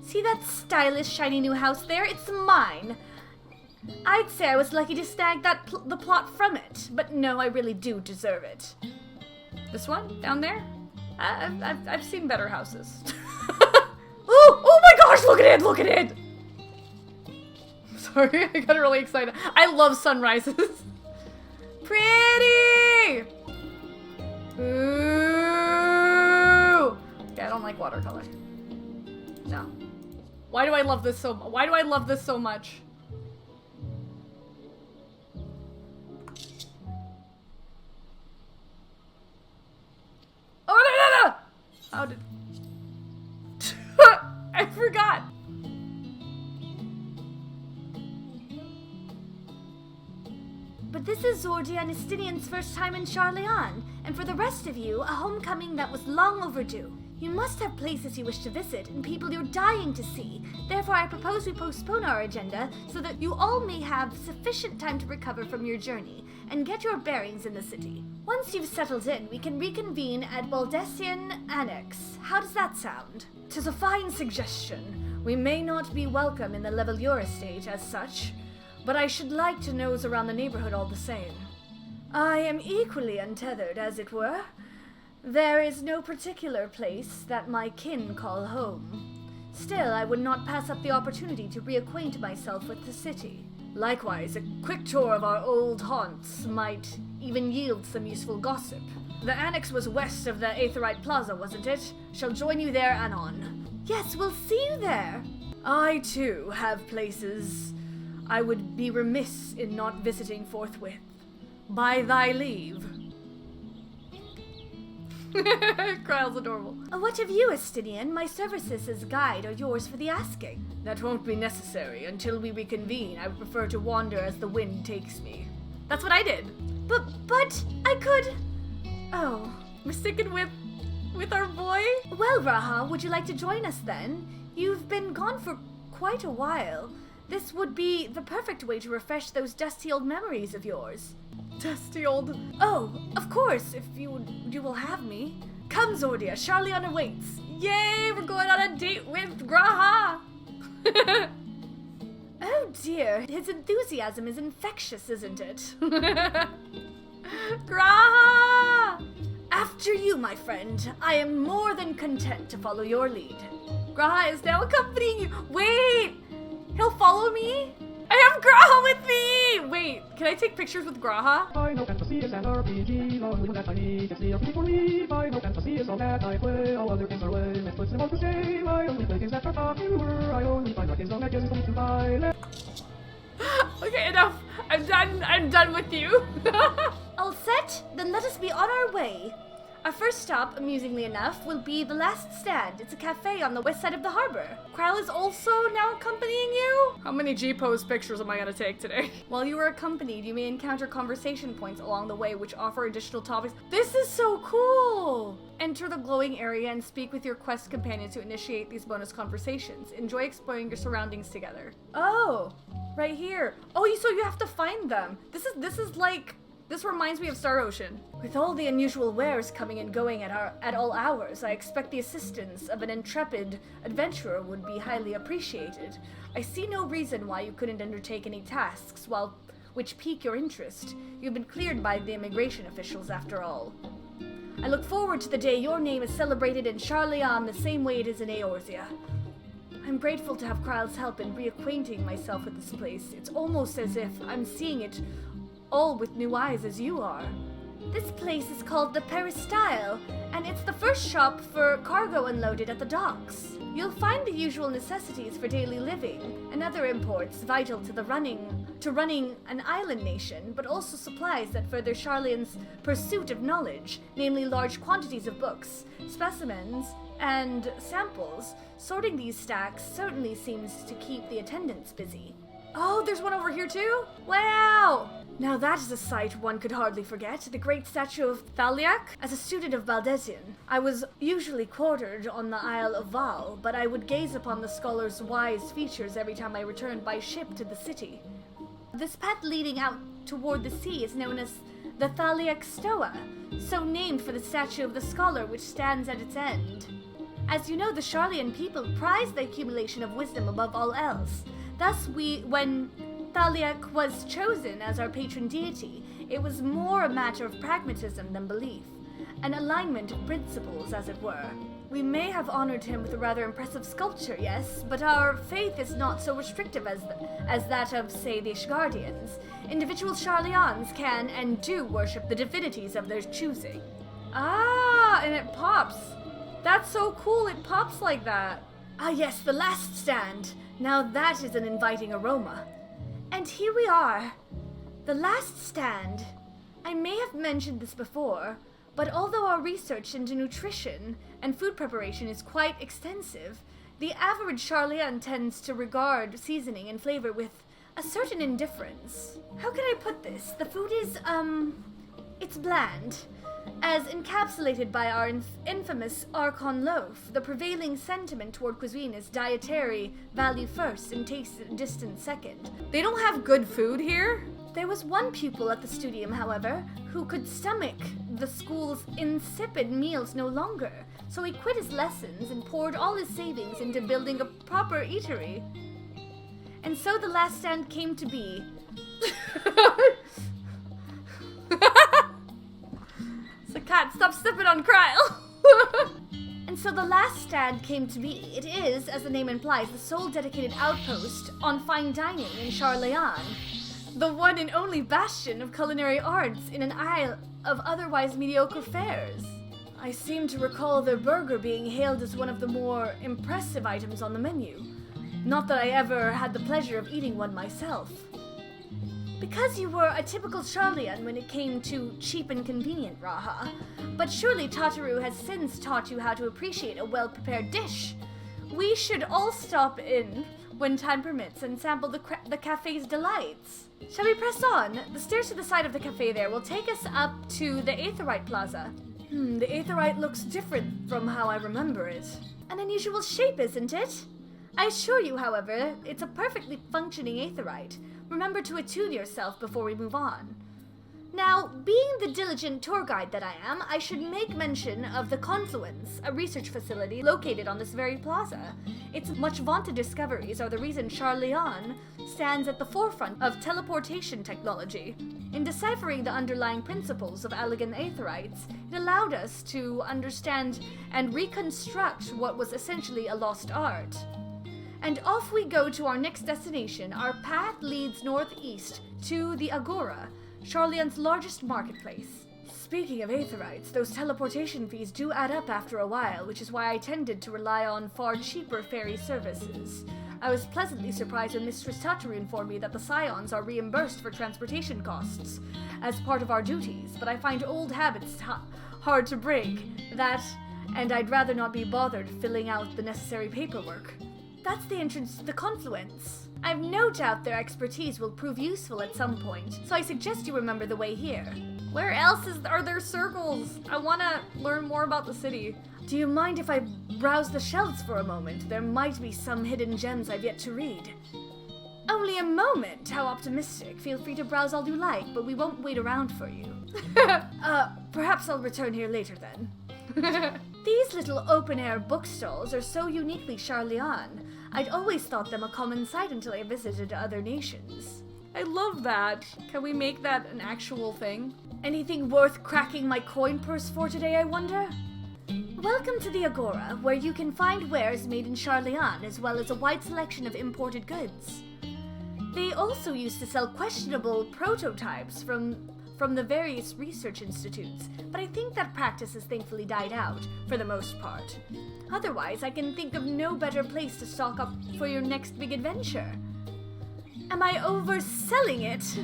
[SPEAKER 3] See that stylish, shiny new house there? It's mine. I'd say I was lucky to snag the plot from it, but no, I really do deserve it.
[SPEAKER 1] This one? Down there? I've seen better houses. Ooh! Oh my gosh, look at it! Look at it! Sorry, I got really excited. I love sunrises. Pretty! Ooh! Yeah, I don't like watercolor. No. Why do I love this so much? Why do I love this so much? Oh, no! How did... I forgot. But this is Zordi and Estinian's first time in Sharlayan, and for the rest of you, a homecoming that was long overdue. You must have places you wish to visit and people you're dying to see. Therefore, I propose we postpone our agenda so that you all may have sufficient time to recover from your journey and get your bearings in the city. Once you've settled in, we can reconvene at Baldessian Annex. How does that sound? 'Tis a fine suggestion. We may not be welcome in the Levelure estate as such, but I should like to nose around the neighborhood all the same. I am equally untethered, as it were. There is no particular place that my kin call home. Still, I would not pass up the opportunity to reacquaint myself with the city. Likewise, a quick tour of our old haunts might even yield some useful gossip. The annex was west of the Aetherite Plaza, wasn't it? Shall join you there anon. Yes, we'll see you there. I, too, have places I would be remiss in not visiting forthwith. By thy leave. Kryle's adorable. What of you, Estinian? My services as guide are yours for the asking. That won't be necessary. Until we reconvene, I would prefer to wander as the wind takes me. That's what I did. But I could... Oh, we're sticking with our boy? Well, Raha, would you like to join us then? You've been gone for quite a while. This would be the perfect way to refresh those dusty old memories of yours. Dusty old... Oh, of course, if you will have me. Come, Zordia, Sharlayan awaits. Yay, we're going on a date with Graha! Oh dear, his enthusiasm is infectious, isn't it? Graha! After you, my friend. I am more than content to follow your lead. Graha is now accompanying you. Wait! He'll follow me? I have Graha with me! Wait, can I take pictures with Graha?
[SPEAKER 11] Final Fantasy is an RPG, long that I need. It's the RPG for me. Final Fantasy is all that I play. All other games are lame. It puts them all to shame. I only play games that are popular. I only find games that gives me to buy.
[SPEAKER 1] Okay, enough. I'm done with you. All set? Then let us be on our way. Our first stop, amusingly enough, will be the Last Stand. It's a cafe on the west side of the harbor. Kryle is also now accompanying you? How many G-pose pictures am I gonna take today? While you are accompanied, you may encounter conversation points along the way which offer additional topics. This is so cool! Enter the glowing area and speak with your quest companion to initiate these bonus conversations. Enjoy exploring your surroundings together. Oh, right here. Oh, so you have to find them. This is like... This reminds me of Star Ocean. With all the unusual wares coming and going at all hours, I expect the assistance of an intrepid adventurer would be highly appreciated. I see no reason why you couldn't undertake any tasks which pique your interest. You've been cleared by the immigration officials, after all. I look forward to the day your name is celebrated in Sharlayan the same way it is in Eorzea. I'm grateful to have Kryle's help in reacquainting myself with this place. It's almost as if I'm seeing it all with new eyes as you are. This place is called the Peristyle, and it's the first shop for cargo unloaded at the docks. You'll find the usual necessities for daily living and other imports vital to running an island nation, but also supplies that further Sharlayan's pursuit of knowledge, namely large quantities of books, specimens, and samples. Sorting these stacks certainly seems to keep the attendants busy. Oh, there's one over here too? Wow! Now that is a sight one could hardly forget, the great statue of Thaliak. As a student of Baldessian, I was usually quartered on the Isle of Val, but I would gaze upon the scholar's wise features every time I returned by ship to the city. This path leading out toward the sea is known as the Thaliak Stoa, so named for the statue of the scholar which stands at its end. As you know, the Sharlayan people prize the accumulation of wisdom above all else. Thus, when Thaliak was chosen as our patron deity, it was more a matter of pragmatism than belief. an alignment of principles, as it were. We may have honored him with a rather impressive sculpture, yes, but our faith is not so restrictive as that of, say, the Ishgardians. Individual Sharlayans can and do worship the divinities of their choosing. Ah, and it pops. That's so cool, it pops like that. Ah yes, the last stand. Now that is an inviting aroma. And here we are. The last stand. I may have mentioned this before, but although our research into nutrition and food preparation is quite extensive, the average Sharlayan tends to regard seasoning and flavor with a certain indifference. How can I put this? The food is, it's bland. As encapsulated by our infamous Archon loaf, the prevailing sentiment toward cuisine is dietary value first and taste distant second. They don't have good food here? There was one pupil at the studium, however, who could stomach the school's insipid meals no longer, so he quit his lessons and poured all his savings into building a proper eatery. And so the last stand came to be. So cat, stop stepping on Kryle! And so the last stand came to be. It is, as the name implies, the sole dedicated outpost on fine dining in Sharlayan. The one and only bastion of culinary arts in an isle of otherwise mediocre fares. I seem to recall their burger being hailed as one of the more impressive items on the menu. Not that I ever had the pleasure of eating one myself. Because you were a typical Sharlayan when it came to cheap and convenient, Raha. But surely Tataru has since taught you how to appreciate a well-prepared dish. We should all stop in when time permits and sample the cafe's delights. Shall we press on? The stairs to the side of the cafe there will take us up to the Aetherite Plaza. The Aetherite looks different from how I remember it. An unusual shape, isn't it? I assure you, however, it's a perfectly functioning Aetherite. Remember to attune yourself before we move on. Now, being the diligent tour guide that I am, I should make mention of the Confluence, a research facility located on this very plaza. Its much vaunted discoveries are the reason Sharlayan stands at the forefront of teleportation technology. In deciphering the underlying principles of Allegan Aetherites, it allowed us to understand and reconstruct what was essentially a lost art. And off we go to our next destination. Our path leads northeast to the Agora, Sharlayan's largest marketplace. Speaking of Aetherites, those teleportation fees do add up after a while, which is why I tended to rely on far cheaper ferry services. I was pleasantly surprised when Mistress Tataru informed me that the Scions are reimbursed for transportation costs as part of our duties, but I find old habits hard to break. That, and I'd rather not be bothered filling out the necessary paperwork. That's the entrance to the Confluence. I've no doubt their expertise will prove useful at some point, so I suggest you remember the way here. Where else are there circles? I want to learn more about the city. Do you mind if I browse the shelves for a moment? There might be some hidden gems I've yet to read. Only a moment? How optimistic. Feel free to browse all you like, but we won't wait around for you. Perhaps I'll return here later then. These little open-air bookstalls are so uniquely Sharlayan. I'd always thought them a common sight until I visited other nations. I love that. Can we make that an actual thing? Anything worth cracking my coin purse for today, I wonder? Welcome to the Agora, where you can find wares made in Sharlayan, as well as a wide selection of imported goods. They also used to sell questionable prototypes from the various research institutes, but I think that practice has thankfully died out, for the most part. Otherwise, I can think of no better place to stock up for your next big adventure. Am I overselling it?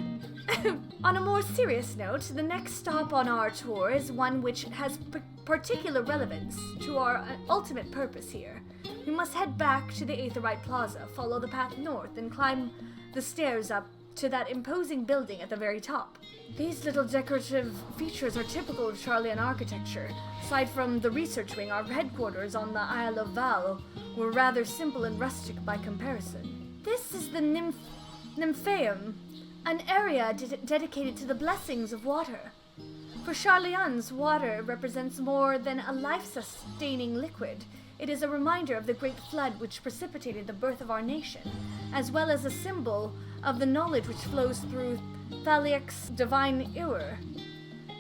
[SPEAKER 1] On a more serious note, the next stop on our tour is one which has particular relevance to our ultimate purpose here. We must head back to the Aetherite Plaza, follow the path north, and climb the stairs up to that imposing building at the very top. These little decorative features are typical of Sharlayan architecture. Aside from the research wing, our headquarters on the Isle of Val were rather simple and rustic by comparison. This is the Nymphaeum, an area dedicated to the blessings of water. For Sharlayans, water represents more than a life-sustaining liquid. It is a reminder of the great flood which precipitated the birth of our nation, as well as a symbol of the knowledge which flows through Thaliak's divine Ewer.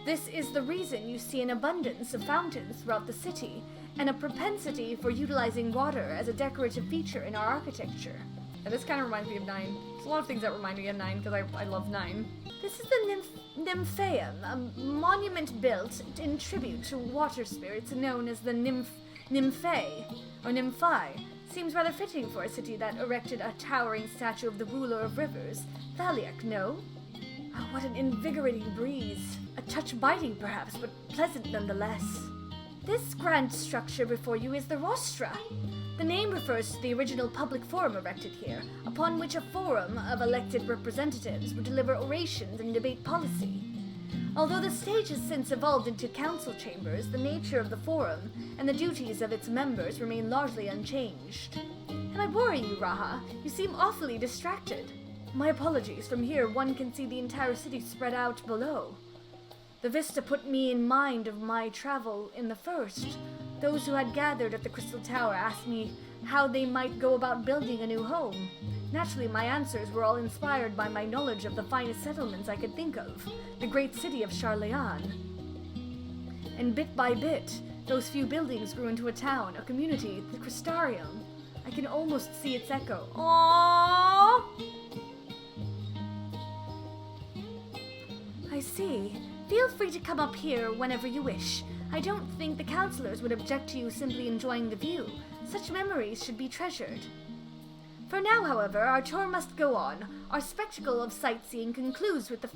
[SPEAKER 1] This is the reason you see an abundance of fountains throughout the city, and a propensity for utilizing water as a decorative feature in our architecture. And this kind of reminds me of 9. There's a lot of things that remind me of 9, because I love 9. This is the Nymphaeum, a monument built in tribute to water spirits known as the Nymphae, or Nymphae. Seems rather fitting for a city that erected a towering statue of the ruler of rivers, Thaliak, no? Oh, what an invigorating breeze. A touch biting, perhaps, but pleasant nonetheless. This grand structure before you is the Rostra. The name refers to the original public forum erected here, upon which a forum of elected representatives would deliver orations and debate policy. Although the stage has since evolved into council chambers, the nature of the forum and the duties of its members remain largely unchanged. Am I boring you, Raha? You seem awfully distracted. My apologies. From here, one can see the entire city spread out below. The vista put me in mind of my travel in the first. Those who had gathered at the Crystal Tower asked me how they might go about building a new home. Naturally, my answers were all inspired by my knowledge of the finest settlements I could think of, the great city of Sharlayan. And bit by bit, those few buildings grew into a town, a community, the Crystarium. I can almost see its echo. Aww! I see. Feel free to come up here whenever you wish. I don't think the counselors would object to you simply enjoying the view. Such memories should be treasured. For now, however, our tour must go on. Our spectacle of sightseeing concludes with the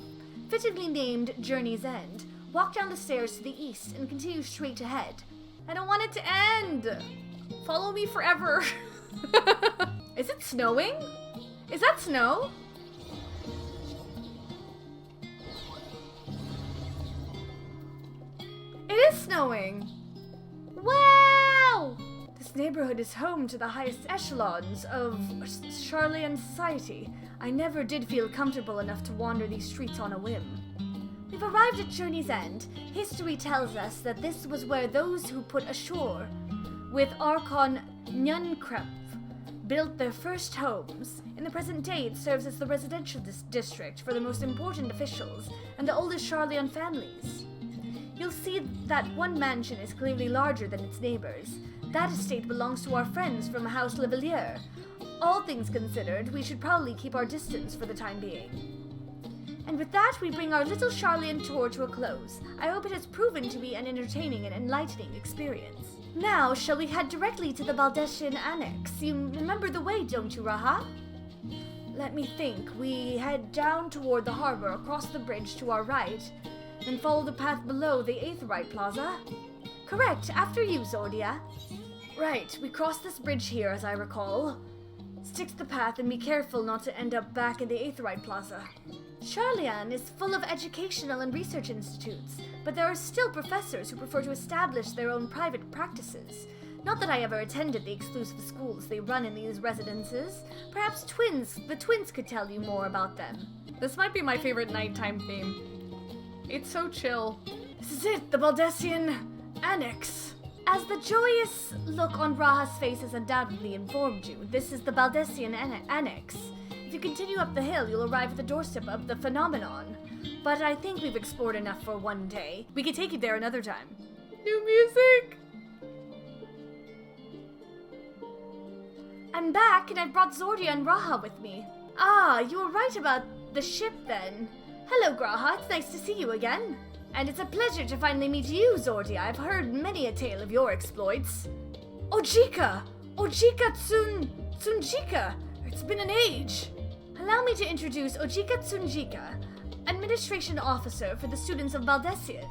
[SPEAKER 1] fittingly named Journey's End. Walk down the stairs to the east and continue straight ahead. I don't want it to end! Follow me forever. Is it snowing? Is that snow? It is snowing! Wow! This neighborhood is home to the highest echelons of Sharlayan society. I never did feel comfortable enough to wander these streets on a whim. We've arrived at Journey's End. History tells us that this was where those who put ashore with Archon Nyunkrep built their first homes. In the present day, it serves as the residential district for the most important officials and the oldest Sharlayan families. You'll see that one mansion is clearly larger than its neighbors. That estate belongs to our friends from House Levelier. All things considered, we should probably keep our distance for the time being. And with that, we bring our little Sharlayan tour to a close. I hope it has proven to be an entertaining and enlightening experience. Now, shall we head directly to the Baldessian Annex? You remember the way, don't you, Raha? Let me think. We head down toward the harbor, across the bridge to our right, then follow the path below the Aetherite Plaza? Correct, after you, Zordia. Right, we cross this bridge here, as I recall. Stick to the path and be careful not to end up back in the Aetherite Plaza. Sharlayan is full of educational and research institutes, but there are still professors who prefer to establish their own private practices. Not that I ever attended the exclusive schools they run in these residences. Perhaps the twins could tell you more about them. This might be my favorite nighttime theme. It's so chill. This is it, the Baldessian Annex. As the joyous look on Raha's face has undoubtedly informed you, this is the Baldessian Annex. If you continue up the hill, you'll arrive at the doorstep of the phenomenon. But I think we've explored enough for one day. We could take you there another time. New music! I'm back, and I've brought Zordia and Raha with me. Ah, you were right about the ship then. Hello, Graha. It's nice to see you again. And it's a pleasure to finally meet you, Zordia. I've heard many a tale of your exploits. Ojika! Ojika Tsunjika! It's been an age. Allow me to introduce Ojika Tsunjika, Administration Officer for the students of Baldessian.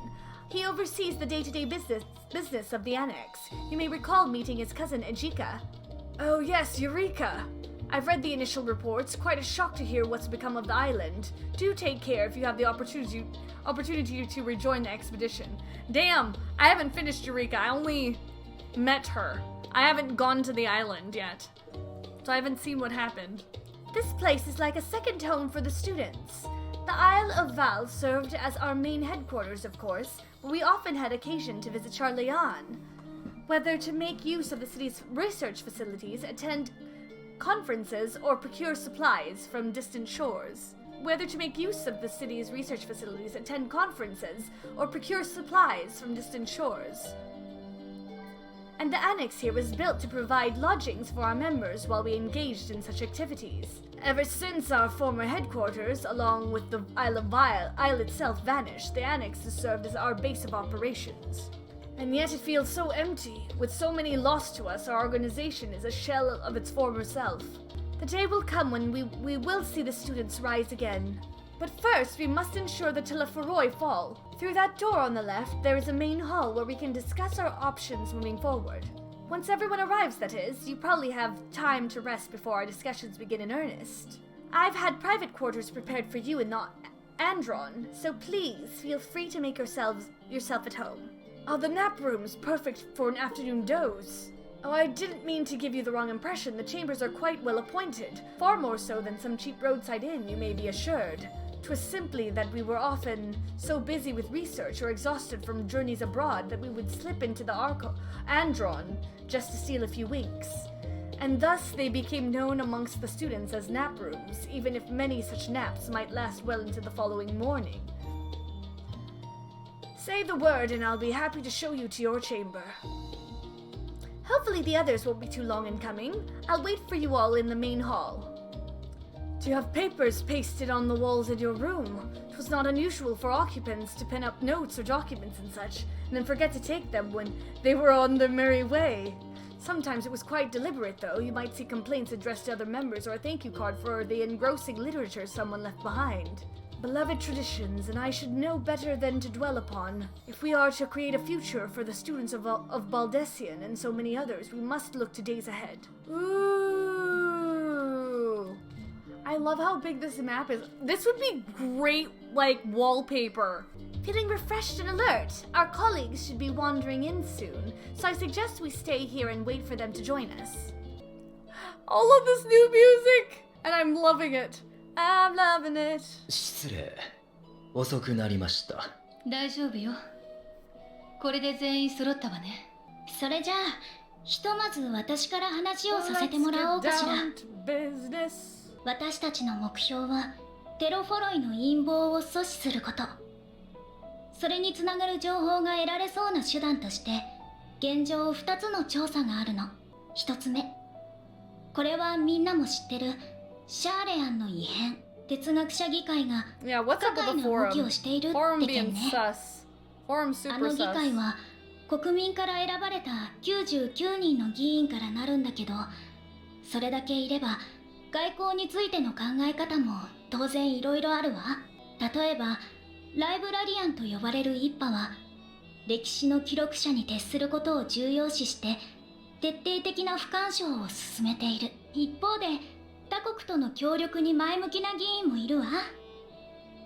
[SPEAKER 1] He oversees the day-to-day business of the Annex. You may recall meeting his cousin, Ejika. Oh yes, Eureka! I've read the initial reports. Quite a shock to hear what's become of the island. Do take care if you have the opportunity to rejoin the expedition. Damn, I haven't finished Eureka. I only met her. I haven't gone to the island yet, so I haven't seen what happened. This place is like a second home for the students. The Isle of Val served as our main headquarters, of course, but we often had occasion to visit Sharlayan. Whether to make use of the city's research facilities, attend conferences, or procure supplies from distant shores. whether to make use of the city's research facilities, attend conferences, or procure supplies from distant shores. And the annex here was built to provide lodgings for our members while we engaged in such activities. Ever since our former headquarters, along with the Isle itself, vanished, the annex has served as our base of operations. And yet it feels so empty. With so many lost to us, our organization is a shell of its former self. The day will come when we will see the students rise again. But first, we must ensure the Telephoroi fall. Through that door on the left, there is a main hall where we can discuss our options moving forward. Once everyone arrives, that is, you probably have time to rest before our discussions begin in earnest. I've had private quarters prepared for you in the Andron, so please feel free to make yourself at home. Oh, the nap room's perfect for an afternoon doze. Oh, I didn't mean to give you the wrong impression. The chambers are quite well appointed, far more so than some cheap roadside inn, you may be assured. 'Twas simply that we were often so busy with research or exhausted from journeys abroad that we would slip into the Andron just to steal a few winks. And thus they became known amongst the students as nap rooms, even if many such naps might last well into the following morning. Say the word and I'll be happy to show you to your chamber. Hopefully the others won't be too long in coming. I'll wait for you all in the main hall. Do you have papers pasted on the walls in your room? 'Twas not unusual for occupants to pen up notes or documents and such, and then forget to take them when they were on their merry way. Sometimes it was quite deliberate, though. You might see complaints addressed to other members or a thank you card for the engrossing literature someone left behind. Beloved traditions, and I should know better than to dwell upon. If we are to create a future for the students of Baldessian and so many others, we must look to days ahead. Ooh! I love how big this map is. This would be great, wallpaper. Feeling refreshed and alert, our colleagues should be wandering in soon, so I suggest we stay here and wait for them to join us. All of this new music! And I'm loving it. I'm loving it.
[SPEAKER 4] 失礼。遅くなりました。
[SPEAKER 3] 大丈夫よ。これで全員揃ったわね。それじゃあ、ひとまず私から話をさせてもらおうかしら。私たちの目標は、テロフォロイの陰謀を阻止すること。それにつながる情報が得られそうな手段として、現状2つの調査があるの。1つ目。これはみんなも知ってる、シャーレアンの異変。哲学者議会が不可解な動きをしているって件ね。あの議会は国民から選ばれた99人の議員からなるんだけど、それだけいれば外交についての考え方も当然いろいろあるわ。例えばライブラリアンと呼ばれる一派は歴史の記録者に徹することを重要視して徹底的な不干渉を進めている。一方で他国との協力に前向きな議員もいるわ。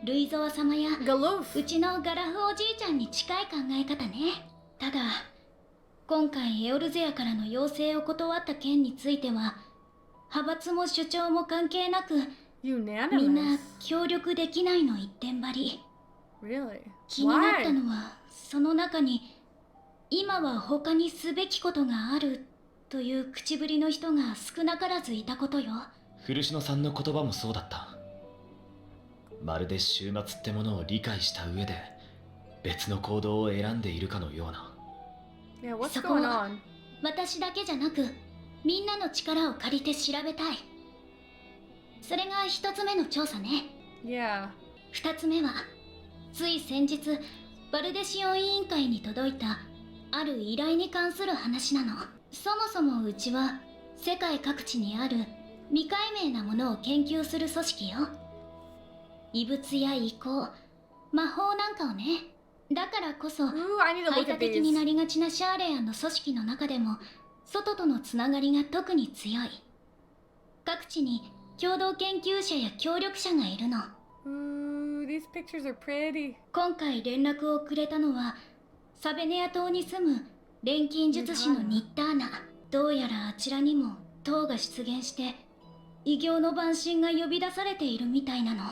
[SPEAKER 3] ルイゾワ様やうちのガラフおじいちゃんに近い考え方ね。ただ今回エオルゼアからの要請を断った件については派閥も主張も関係なくみんな協力できないの一点張り。気になったのはその中に今は他にすべきことがあるという口ぶりの人が少なからずいたことよ。
[SPEAKER 4] 古篠さんの言葉もそうだった。まるで終末ってものを理解した上で別の行動を選んでいるかのような。
[SPEAKER 3] そこは私だけじゃなくみんなの力を借りて調べたい。それが一つ目の調査ね。二つ目はつい先日バルデシオン委員会に届いたある依頼に関する話なの。そもそもうちは世界各地にある未解明なものを研究する組織よ。異物や異行、魔法なんかをね。だからこそ排他的になりがちなシャーレアンの組織の中でも外とのつながりが特に強い。各地に共同研究者や協力者がいるの。今回連絡をくれたのはサベネア島に住む錬金術師のニッターナ。どうやらあちらにも塔が出現して異形の万神が呼び出されているみたいなの。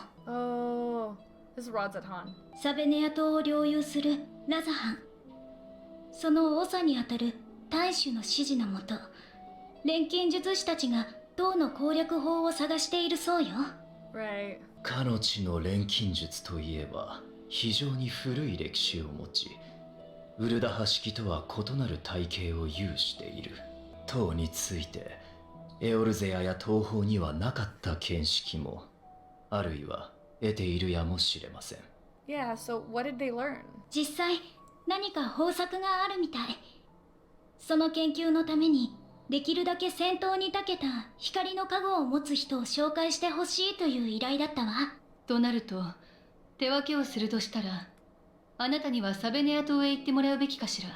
[SPEAKER 3] サベネア島を領有するラザハン、その長にあたる大主の指示のもと錬金術師たちが塔の攻略法を探しているそうよ。
[SPEAKER 4] かの地の錬金術といえば非常に古い歴史を持ち、ウルダハ式とは異なる体系を有している。塔についてエオルゼアや東方にはなかった見識も、あるいは得ているやもしれません。
[SPEAKER 1] Yeah, so what did they learn?
[SPEAKER 3] 実際何か方策があるみたい。その研究のためにできるだけ戦闘に長けた光の加護を持つ人を紹介してほしいという依頼だったわ。
[SPEAKER 10] となると手分けをするとしたら、あなたにはサベネア島へ行ってもらうべきかしら。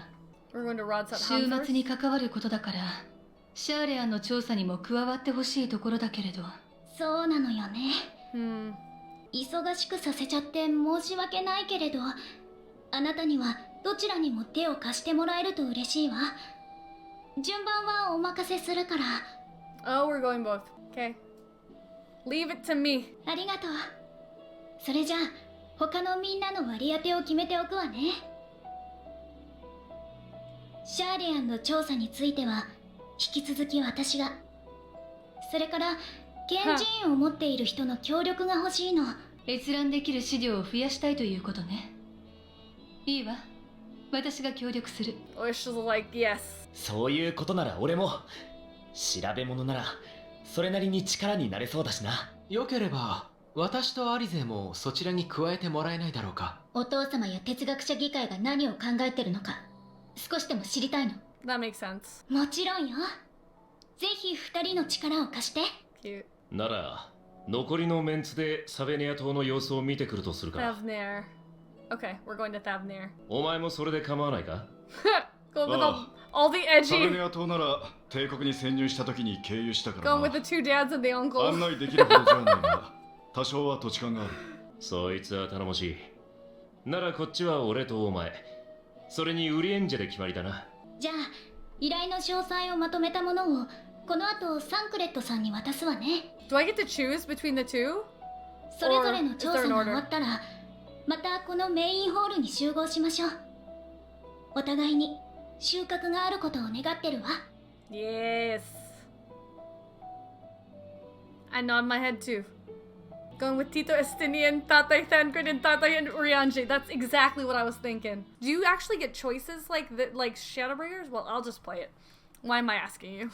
[SPEAKER 1] We're going to Rod's
[SPEAKER 10] 週
[SPEAKER 1] Hut
[SPEAKER 10] 末
[SPEAKER 1] first?
[SPEAKER 10] に関わることだから、シャーレアンの調査にも加わってほしいところだけれど。
[SPEAKER 3] そうなのよね。
[SPEAKER 1] Hmm.
[SPEAKER 3] 忙しくさせちゃって申し訳ないけれど、あなたにはどちらにも手を貸してもらえると嬉しいわ。順番はお任せするから。
[SPEAKER 1] Oh, we're going both. Okay. Leave it to me.
[SPEAKER 3] ありがとう。それじゃあ他のみんなの割り当てを決めておくわね。シャーレアンの調査については引き続き私が。それから賢人を持っている人の協力が欲しいの。
[SPEAKER 10] 閲覧できる資料を増やしたいということね。いいわ、私が協力する。
[SPEAKER 1] Wish was like, yes.
[SPEAKER 4] そういうことなら俺も。調べ物ならそれなりに力になれそうだしな。
[SPEAKER 5] よければ私とアリゼもそちらに加えてもらえないだろうか。
[SPEAKER 3] お父様や哲学者議会が何を考えてるのか少しでも知りたいの。
[SPEAKER 1] That makes sense.
[SPEAKER 3] もちろんよ。ぜひ二人の力を貸して。
[SPEAKER 1] Cute.
[SPEAKER 2] なら残りのメンツでサベネア島の様子を見てくるとするか。
[SPEAKER 1] Thavnair. Okay, we're going to Thavnair.
[SPEAKER 2] お前もそれで構わないか？
[SPEAKER 1] Go with
[SPEAKER 6] Oh.
[SPEAKER 1] all the
[SPEAKER 6] サベネ
[SPEAKER 1] edgy.
[SPEAKER 6] ア島なら帝国に潜入した時に経由したから
[SPEAKER 1] Going with
[SPEAKER 6] な。
[SPEAKER 1] the two dads and the
[SPEAKER 6] 案
[SPEAKER 1] uncle.
[SPEAKER 6] 内できるほどじゃないが多少は土地勘がある。
[SPEAKER 2] そいつは頼もしい。ならこっちは俺とお前、それにウリエンジェで決まりだな。
[SPEAKER 3] じゃあ依頼の詳細をまとめたものをこの後サンクレットさんに渡すわね。
[SPEAKER 1] Do I get to choose between the two?
[SPEAKER 3] それぞれの調査が終わったらまたこのメインホールに集合しましょう。お互いに収穫があることを願ってるわ。
[SPEAKER 1] Yes. I nod my head too. Going with Tito Estinian, Tatay Thancred, and Tatay and Urianji. That's exactly what I was thinking. Do you actually get choices like Shadowbringers? Well, I'll just play it. Why am I asking you?